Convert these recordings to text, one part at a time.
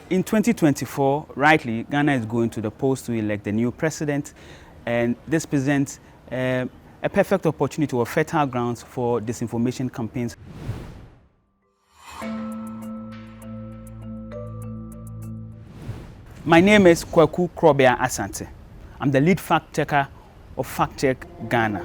In 2024, rightly, Ghana is going to the polls to elect the new president, and this presents a perfect opportunity or fertile grounds for disinformation campaigns. My name is Kwaku Krobea Asante. I'm the lead fact checker of Fact Check Ghana.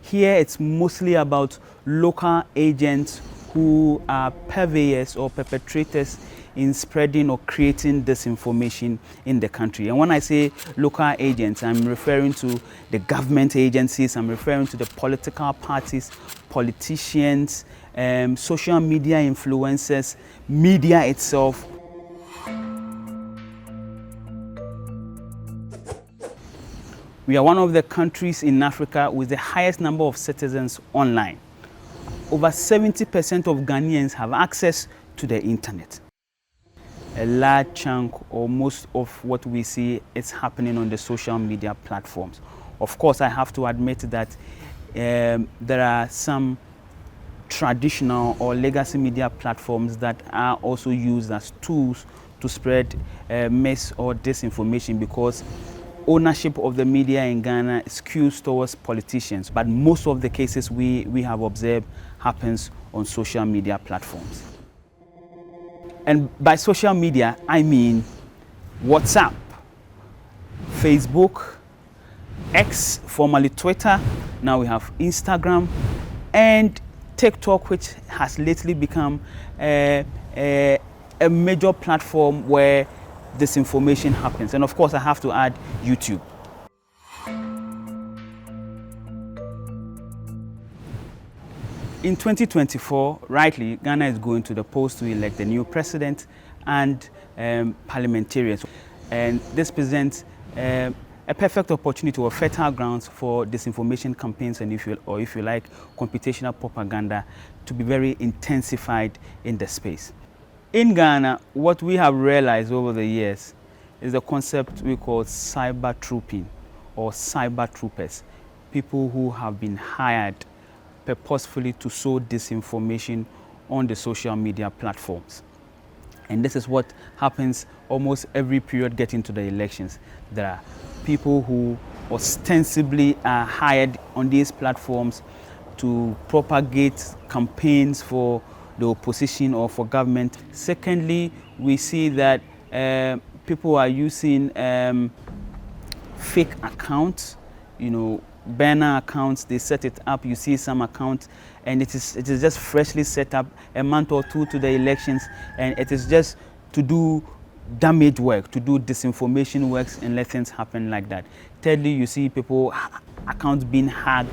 Here it's mostly about local agents who are purveyors or perpetrators in spreading or creating disinformation in the country. And when I say local agents, I'm referring to the government agencies, I'm referring to the political parties, politicians, social media influencers, media itself. We are one of the countries in Africa with the highest number of citizens online. Over 70% of Ghanaians have access to the internet. A large chunk or most of what we see is happening on the social media platforms. Of course, I have to admit that there are some traditional or legacy media platforms that are also used as tools to spread mis or disinformation, because ownership of the media in Ghana skews towards politicians, but most of the cases we have observed happens on social media platforms. And by social media, I mean WhatsApp, Facebook, X, formerly Twitter, now we have Instagram, and TikTok, which has lately become a major platform where disinformation happens. And of course, I have to add YouTube. In 2024, rightly, Ghana is going to the polls to elect the new president and parliamentarians. And this presents a perfect opportunity or fertile grounds for disinformation campaigns and, if you like, computational propaganda to be very intensified in the space. In Ghana, what we have realized over the years is the concept we call cyber trooping or cyber troopers, people who have been hired purposefully to sow disinformation on the social media platforms. And this is what happens almost every period getting to the elections. There are people who ostensibly are hired on these platforms to propagate campaigns for the opposition or for government. Secondly, we see that people are using fake accounts, burner accounts. They set it up. You see some accounts, and it is just freshly set up a month or two to the elections, and it is just to do damage work, to do disinformation works, and let things happen like that. Thirdly, you see people accounts being hacked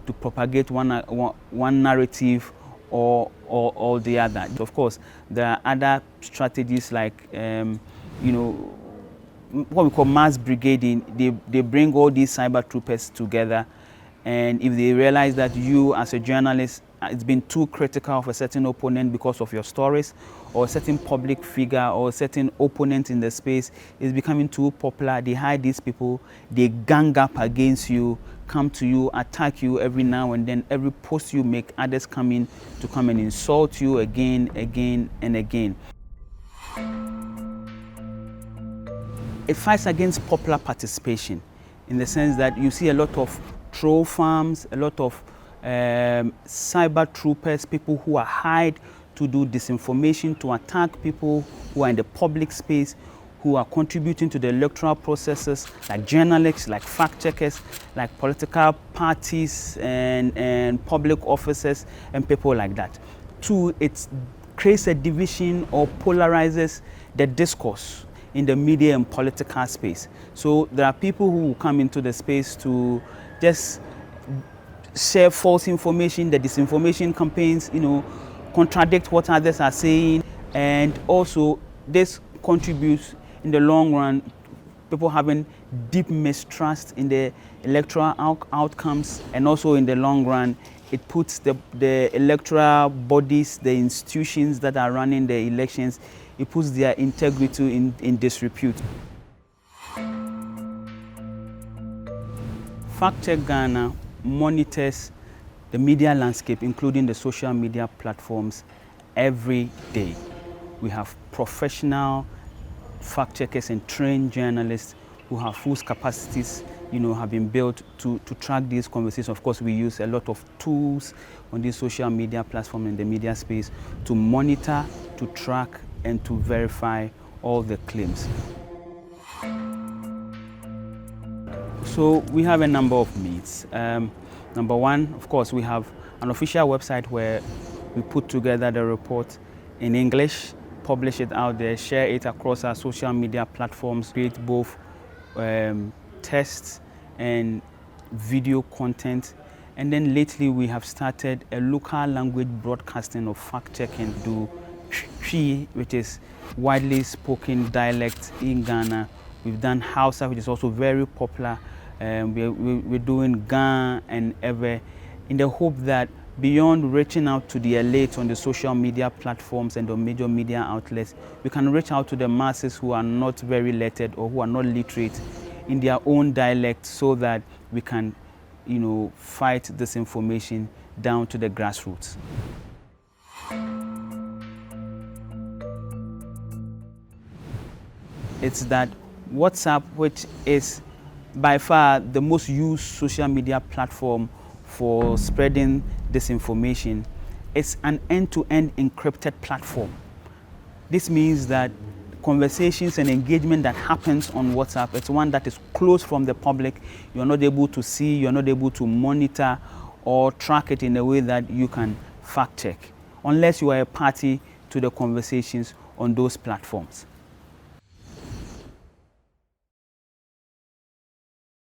to propagate one narrative or the other. Of course, there are other strategies like what we call mass brigading. They bring all these cyber troopers together, and if they realize that you as a journalist it's been too critical of a certain opponent because of your stories, or a certain public figure or a certain opponent in the space is becoming too popular, they hire these people, they gang up against you, come to you, attack you every now and then. Every post you make, others come in to come and insult you again and again. It fights against popular participation in the sense that you see a lot of troll farms, a lot of cyber troopers, people who are hired to do disinformation, to attack people who are in the public space, who are contributing to the electoral processes, like journalists, like fact checkers, like political parties and public officers and people like that. Two, it creates a division or polarizes the discourse in the media and political space. So there are people who come into the space to just share false information, the disinformation campaigns, contradict what others are saying, and also this contributes in the long run people having deep mistrust in the electoral outcomes, and also in the long run it puts the electoral bodies, the institutions that are running the elections, it puts their integrity in disrepute. Fact Check Ghana monitors the media landscape, including the social media platforms, every day. We have professional fact checkers and trained journalists whose capacities have been built to track these conversations. Of course, we use a lot of tools on these social media platforms in the media space to monitor, to track, and to verify all the claims. So we have a number of needs. Number one, of course, we have an official website where we put together the report in English, publish it out there, share it across our social media platforms, create both text and video content. And then lately we have started a local language broadcasting of fact checking to Twi, which is widely spoken dialect in Ghana. We've done Hausa, which is also very popular. We're doing Ga and Ewe, in the hope that beyond reaching out to the elite on the social media platforms and the major media outlets, we can reach out to the masses who are not very lettered or who are not literate in their own dialect, so that we can, fight disinformation down to the grassroots. It's that WhatsApp, which is by far the most used social media platform for spreading disinformation, is an end-to-end encrypted platform. This means that conversations and engagement that happens on WhatsApp, it's one that is closed from the public. You're not able to see, you're not able to monitor or track it in a way that you can fact check, unless you are a party to the conversations on those platforms.